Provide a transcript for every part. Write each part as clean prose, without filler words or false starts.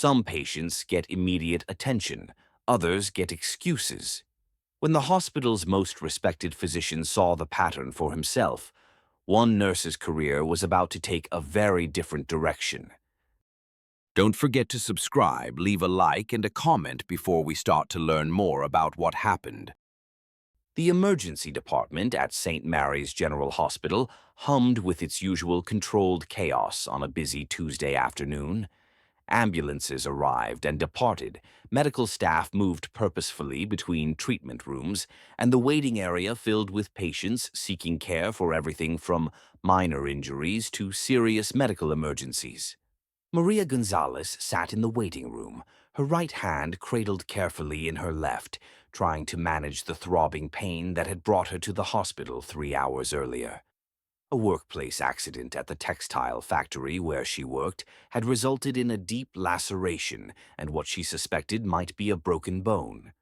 Some patients get immediate attention, others get excuses. When the hospital's most respected physician saw the pattern for himself, one nurse's career was about to take a very different direction. Don't forget to subscribe, leave a like, and a comment before we start to learn more about what happened. The emergency department at St. Mary's General Hospital hummed with its usual controlled chaos on a busy Tuesday afternoon. Ambulances arrived and departed, medical staff moved purposefully between treatment rooms, and the waiting area filled with patients seeking care for everything from minor injuries to serious medical emergencies. Maria Gonzalez sat in the waiting room, her right hand cradled carefully in her left, trying to manage the throbbing pain that had brought her to the hospital 3 hours earlier. A workplace accident at the textile factory where she worked had resulted in a deep laceration and what she suspected might be a broken bone.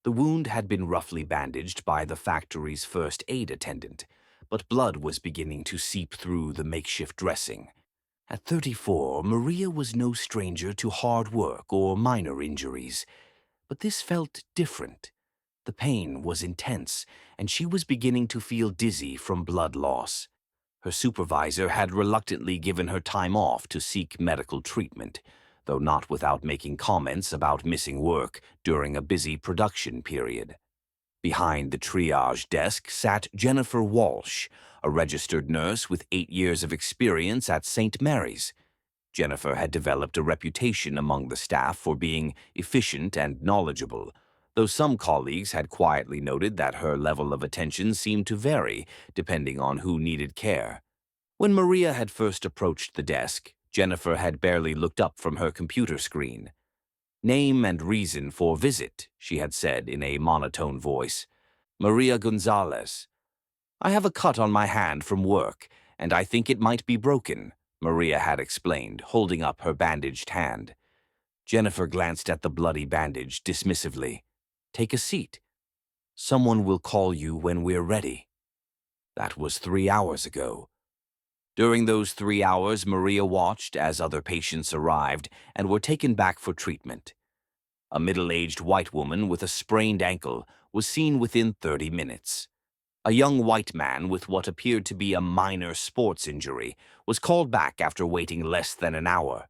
The wound had been roughly bandaged by the factory's first aid attendant, but blood was beginning to seep through the makeshift dressing. At 34, Maria was no stranger to hard work or minor injuries, but this felt different. The pain was intense, and she was beginning to feel dizzy from blood loss. Her supervisor had reluctantly given her time off to seek medical treatment, though not without making comments about missing work during a busy production period. Behind the triage desk sat Jennifer Walsh, a registered nurse with 8 years of experience at St. Mary's. Jennifer had developed a reputation among the staff for being efficient and knowledgeable, though some colleagues had quietly noted that her level of attention seemed to vary depending on who needed care. When Maria had first approached the desk, Jennifer had barely looked up from her computer screen. "Name and reason for visit," she had said in a monotone voice. "Maria Gonzalez." "I have a cut on my hand from work, and I think it might be broken," Maria had explained, holding up her bandaged hand. Jennifer glanced at the bloody bandage dismissively. "Take a seat. Someone will call you when we're ready." That was 3 hours ago. During those 3 hours, Maria watched as other patients arrived and were taken back for treatment. A middle-aged white woman with a sprained ankle was seen within 30 minutes. A young white man with what appeared to be a minor sports injury was called back after waiting less than an hour.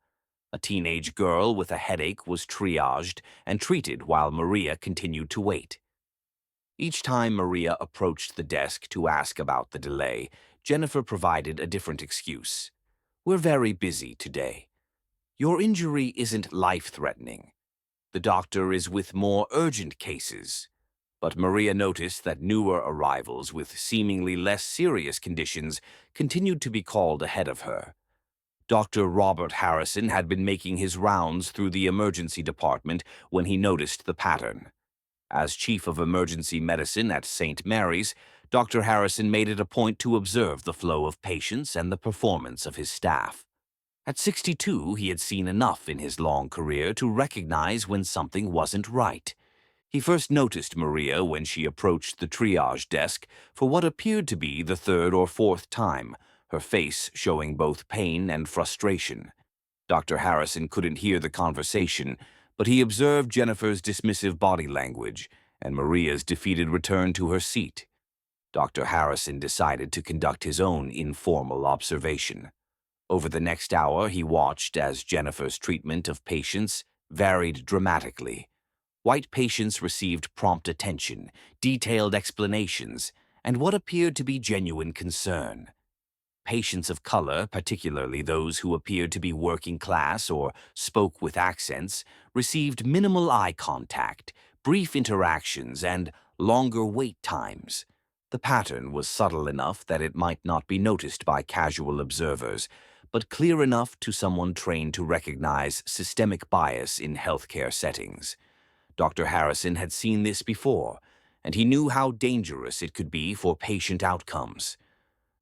A teenage girl with a headache was triaged and treated while Maria continued to wait. Each time Maria approached the desk to ask about the delay, Jennifer provided a different excuse. "We're very busy today. Your injury isn't life-threatening. The doctor is with more urgent cases." But Maria noticed that newer arrivals with seemingly less serious conditions continued to be called ahead of her. Dr. Robert Harrison had been making his rounds through the emergency department when he noticed the pattern. As chief of emergency medicine at St. Mary's, Dr. Harrison made it a point to observe the flow of patients and the performance of his staff. At 62, he had seen enough in his long career to recognize when something wasn't right. He first noticed Maria when she approached the triage desk for what appeared to be the third or fourth time, her face showing both pain and frustration. Dr. Harrison couldn't hear the conversation, but he observed Jennifer's dismissive body language and Maria's defeated return to her seat. Dr. Harrison decided to conduct his own informal observation. Over the next hour, he watched as Jennifer's treatment of patients varied dramatically. White patients received prompt attention, detailed explanations, and what appeared to be genuine concern. Patients of color, particularly those who appeared to be working class or spoke with accents, received minimal eye contact, brief interactions, and longer wait times. The pattern was subtle enough that it might not be noticed by casual observers, but clear enough to someone trained to recognize systemic bias in healthcare settings. Dr. Harrison had seen this before, and he knew how dangerous it could be for patient outcomes.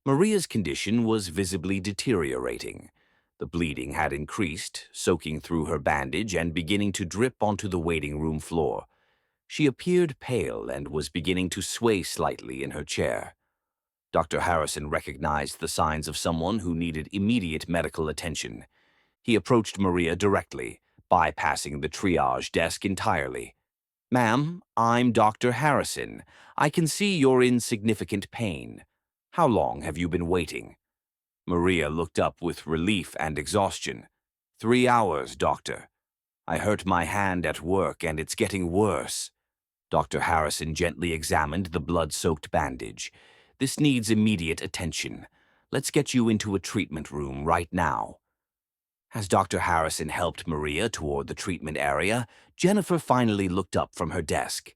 Maria's condition was visibly deteriorating. The bleeding had increased, soaking through her bandage and beginning to drip onto the waiting room floor. She appeared pale and was beginning to sway slightly in her chair. Dr. Harrison recognized the signs of someone who needed immediate medical attention. He approached Maria directly, bypassing the triage desk entirely. "Ma'am, I'm Dr. Harrison. I can see you're in significant pain. How long have you been waiting?" Maria looked up with relief and exhaustion. "3 hours, doctor. I hurt my hand at work and it's getting worse." Dr. Harrison gently examined the blood-soaked bandage. "This needs immediate attention. Let's get you into a treatment room right now." As Dr. Harrison helped Maria toward the treatment area, Jennifer finally looked up from her desk.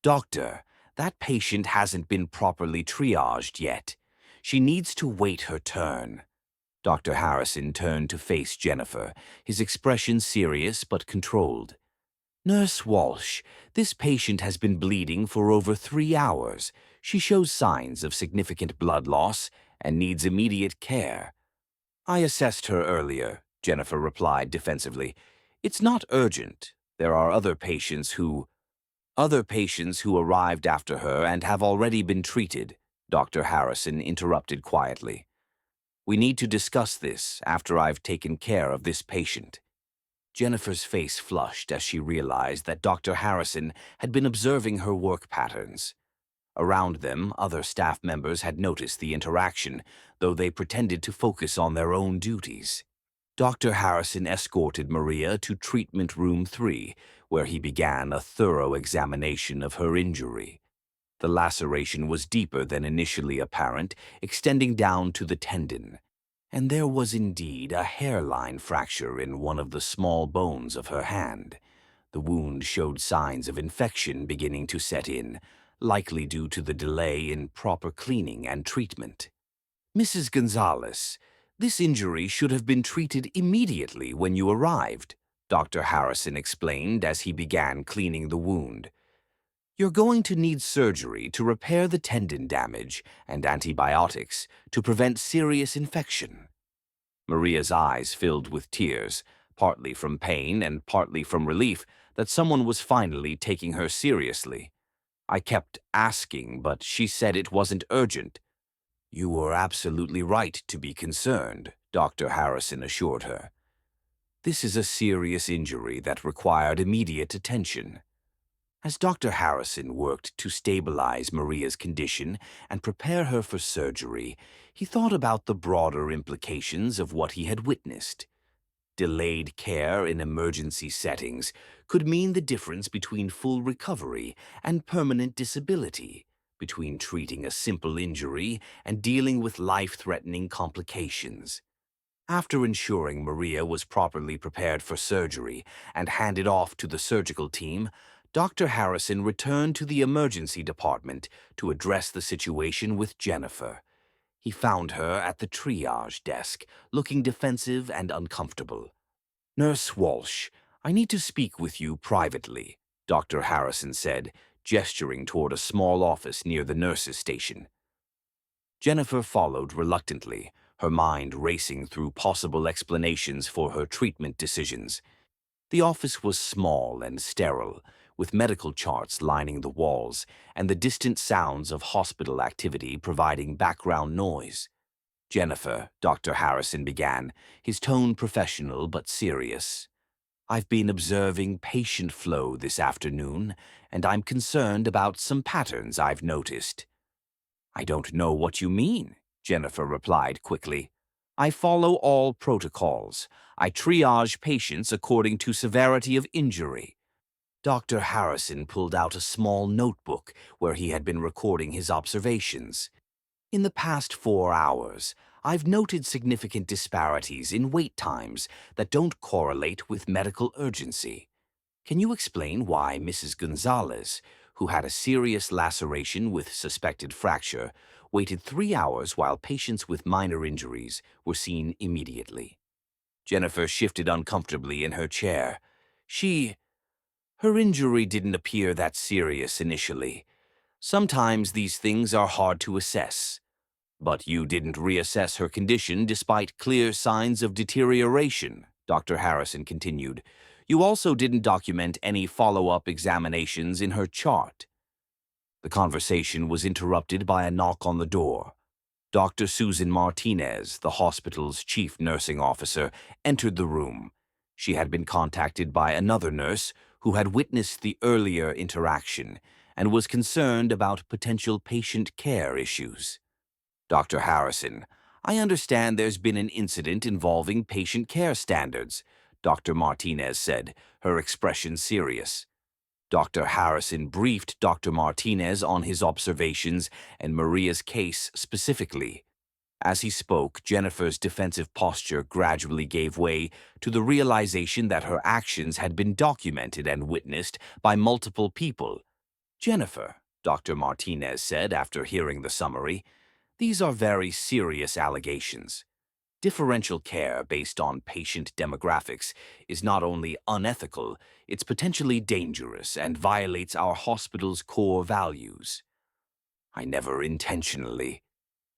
"Doctor, that patient hasn't been properly triaged yet. She needs to wait her turn." Dr. Harrison turned to face Jennifer, his expression serious but controlled. "Nurse Walsh, this patient has been bleeding for over 3 hours. She shows signs of significant blood loss and needs immediate care." "I assessed her earlier," Jennifer replied defensively. "It's not urgent. There are other patients who arrived after her and have already been treated," Dr. Harrison interrupted quietly. "We need to discuss this after I've taken care of this patient." Jennifer's face flushed as she realized that Dr. Harrison had been observing her work patterns. Around them, other staff members had noticed the interaction, though they pretended to focus on their own duties. Dr. Harrison escorted Maria to Treatment Room 3, where he began a thorough examination of her injury. The laceration was deeper than initially apparent, extending down to the tendon. And there was indeed a hairline fracture in one of the small bones of her hand. The wound showed signs of infection beginning to set in, likely due to the delay in proper cleaning and treatment. "Mrs. Gonzalez, this injury should have been treated immediately when you arrived," Dr. Harrison explained as he began cleaning the wound. "You're going to need surgery to repair the tendon damage and antibiotics to prevent serious infection." Maria's eyes filled with tears, partly from pain and partly from relief that someone was finally taking her seriously. "I kept asking, but she said it wasn't urgent." "You were absolutely right to be concerned," Dr. Harrison assured her. "This is a serious injury that required immediate attention." As Dr. Harrison worked to stabilize Maria's condition and prepare her for surgery, he thought about the broader implications of what he had witnessed. Delayed care in emergency settings could mean the difference between full recovery and permanent disability, between treating a simple injury and dealing with life-threatening complications. After ensuring Maria was properly prepared for surgery and handed off to the surgical team, Dr. Harrison returned to the emergency department to address the situation with Jennifer. He found her at the triage desk, looking defensive and uncomfortable. "Nurse Walsh, I need to speak with you privately," Dr. Harrison said, gesturing toward a small office near the nurses' station. Jennifer followed reluctantly, her mind racing through possible explanations for her treatment decisions. The office was small and sterile, with medical charts lining the walls and the distant sounds of hospital activity providing background noise. "Jennifer," Dr. Harrison began, his tone professional but serious, "I've been observing patient flow this afternoon, and I'm concerned about some patterns I've noticed." "I don't know what you mean," Jennifer replied quickly. "I follow all protocols. I triage patients according to severity of injury." Dr. Harrison pulled out a small notebook where he had been recording his observations. "In the past 4 hours, I've noted significant disparities in wait times that don't correlate with medical urgency. Can you explain why Mrs. Gonzalez, who had a serious laceration with suspected fracture, waited 3 hours while patients with minor injuries were seen immediately?" Jennifer shifted uncomfortably in her chair. Her injury didn't appear that serious initially. Sometimes these things are hard to assess. "But you didn't reassess her condition despite clear signs of deterioration," Dr. Harrison continued. "You also didn't document any follow-up examinations in her chart." The conversation was interrupted by a knock on the door. Dr. Susan Martinez, the hospital's chief nursing officer, entered the room. She had been contacted by another nurse who had witnessed the earlier interaction and was concerned about potential patient care issues. Dr. Harrison, I understand there's been an incident involving patient care standards, Dr. Martinez said, her expression serious. Dr. Harrison briefed Dr. Martinez on his observations and Maria's case specifically. As he spoke, Jennifer's defensive posture gradually gave way to the realization that her actions had been documented and witnessed by multiple people. Jennifer, Dr. Martinez said after hearing the summary, these are very serious allegations. Differential care based on patient demographics is not only unethical, it's potentially dangerous and violates our hospital's core values. I never intentionally.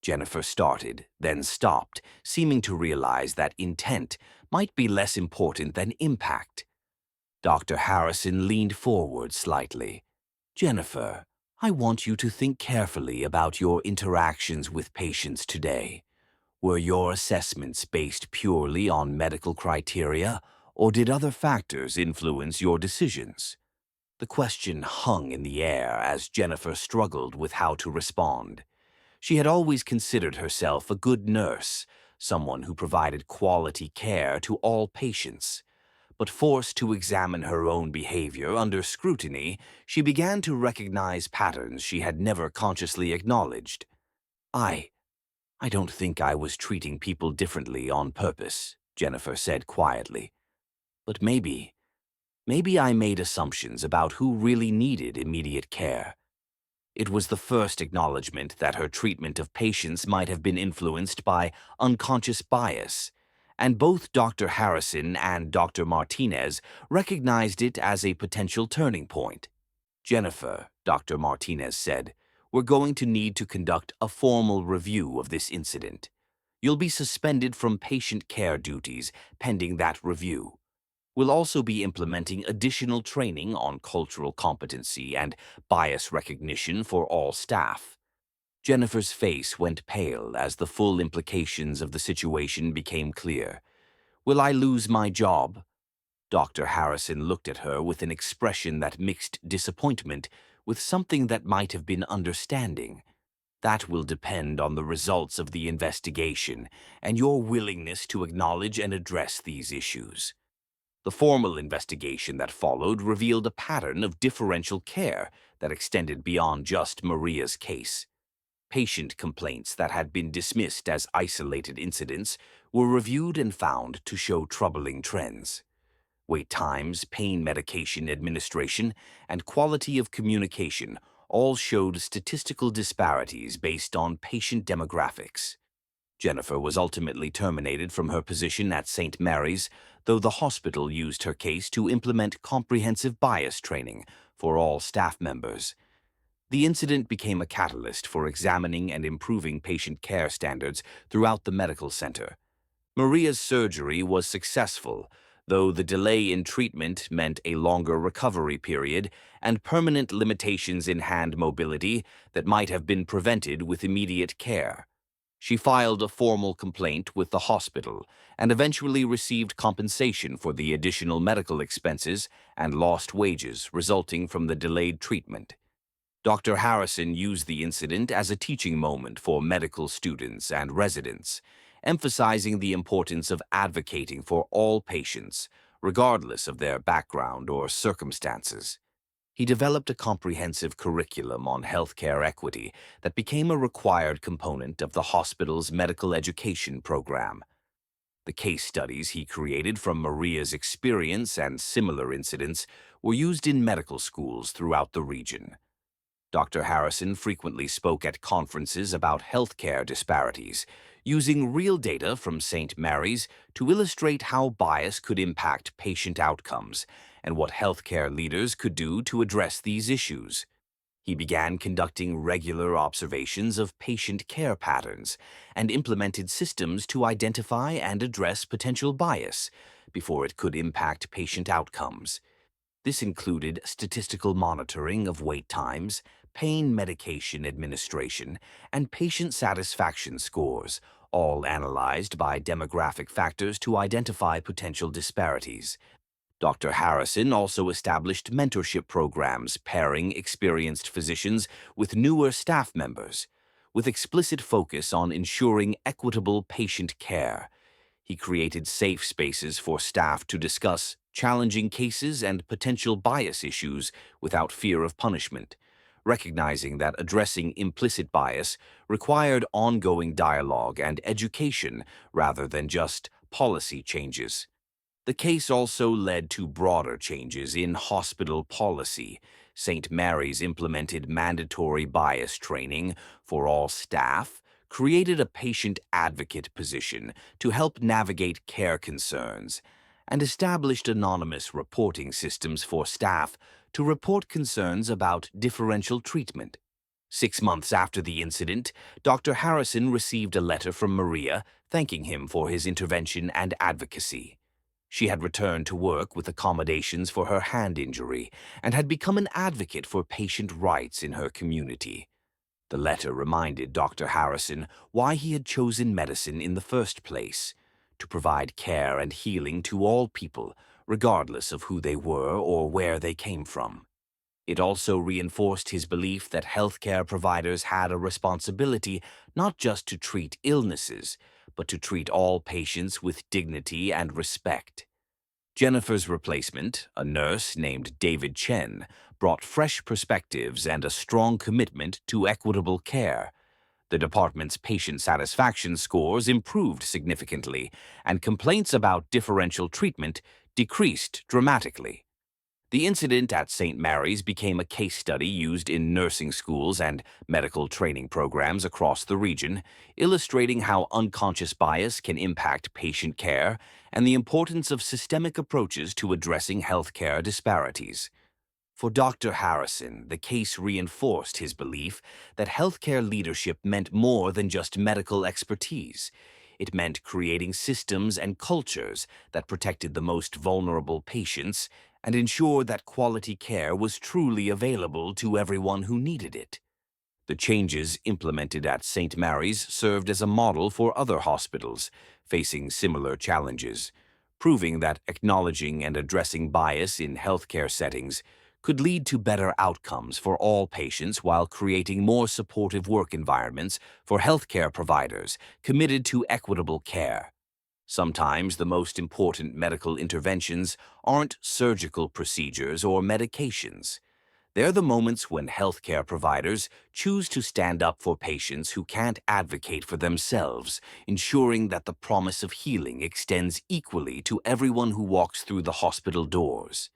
Jennifer started, then stopped, seeming to realize that intent might be less important than impact. Dr. Harrison leaned forward slightly. Jennifer, I want you to think carefully about your interactions with patients today. Were your assessments based purely on medical criteria, or did other factors influence your decisions? The question hung in the air as Jennifer struggled with how to respond. She had always considered herself a good nurse, someone who provided quality care to all patients. But forced to examine her own behavior under scrutiny, she began to recognize patterns she had never consciously acknowledged. I don't think I was treating people differently on purpose, Jennifer said quietly. But maybe I made assumptions about who really needed immediate care. It was the first acknowledgement that her treatment of patients might have been influenced by unconscious bias, and both Dr. Harrison and Dr. Martinez recognized it as a potential turning point. Jennifer, Dr. Martinez said, we're going to need to conduct a formal review of this incident. You'll be suspended from patient care duties pending that review. We'll also be implementing additional training on cultural competency and bias recognition for all staff. Jennifer's face went pale as the full implications of the situation became clear. Will I lose my job? Dr. Harrison looked at her with an expression that mixed disappointment with something that might have been understanding. That will depend on the results of the investigation and your willingness to acknowledge and address these issues. The formal investigation that followed revealed a pattern of differential care that extended beyond just Maria's case. Patient complaints that had been dismissed as isolated incidents were reviewed and found to show troubling trends. Wait times, pain medication administration, and quality of communication all showed statistical disparities based on patient demographics. Jennifer was ultimately terminated from her position at St. Mary's, though the hospital used her case to implement comprehensive bias training for all staff members. The incident became a catalyst for examining and improving patient care standards throughout the medical center. Maria's surgery was successful, though the delay in treatment meant a longer recovery period and permanent limitations in hand mobility that might have been prevented with immediate care. She filed a formal complaint with the hospital and eventually received compensation for the additional medical expenses and lost wages resulting from the delayed treatment. Dr. Harrison used the incident as a teaching moment for medical students and residents, emphasizing the importance of advocating for all patients, regardless of their background or circumstances. He developed a comprehensive curriculum on healthcare equity that became a required component of the hospital's medical education program. The case studies he created from Maria's experience and similar incidents were used in medical schools throughout the region. Dr. Harrison frequently spoke at conferences about healthcare disparities, using real data from St. Mary's to illustrate how bias could impact patient outcomes and what healthcare leaders could do to address these issues. He began conducting regular observations of patient care patterns and implemented systems to identify and address potential bias before it could impact patient outcomes. This included statistical monitoring of wait times, pain medication administration, and patient satisfaction scores, all analyzed by demographic factors to identify potential disparities. Dr. Harrison also established mentorship programs pairing experienced physicians with newer staff members, with explicit focus on ensuring equitable patient care. He created safe spaces for staff to discuss challenging cases and potential bias issues without fear of punishment, recognizing that addressing implicit bias required ongoing dialogue and education rather than just policy changes. The case also led to broader changes in hospital policy. St. Mary's implemented mandatory bias training for all staff, created a patient advocate position to help navigate care concerns, and established anonymous reporting systems for staff to report concerns about differential treatment. 6 months after the incident, Dr. Harrison received a letter from Maria thanking him for his intervention and advocacy. She had returned to work with accommodations for her hand injury and had become an advocate for patient rights in her community. The letter reminded Dr. Harrison why he had chosen medicine in the first place: to provide care and healing to all people, regardless of who they were or where they came from. It also reinforced his belief that healthcare providers had a responsibility not just to treat illnesses, but to treat all patients with dignity and respect. Jennifer's replacement, a nurse named David Chen, brought fresh perspectives and a strong commitment to equitable care. The department's patient satisfaction scores improved significantly, and complaints about differential treatment decreased dramatically. The incident at St. Mary's became a case study used in nursing schools and medical training programs across the region, illustrating how unconscious bias can impact patient care and the importance of systemic approaches to addressing healthcare disparities. For Dr. Harrison, the case reinforced his belief that healthcare leadership meant more than just medical expertise. It meant creating systems and cultures that protected the most vulnerable patients and ensured that quality care was truly available to everyone who needed it. The changes implemented at St. Mary's served as a model for other hospitals facing similar challenges, proving that acknowledging and addressing bias in healthcare settings could lead to better outcomes for all patients while creating more supportive work environments for healthcare providers committed to equitable care. Sometimes the most important medical interventions aren't surgical procedures or medications. They're the moments when healthcare providers choose to stand up for patients who can't advocate for themselves, ensuring that the promise of healing extends equally to everyone who walks through the hospital doors.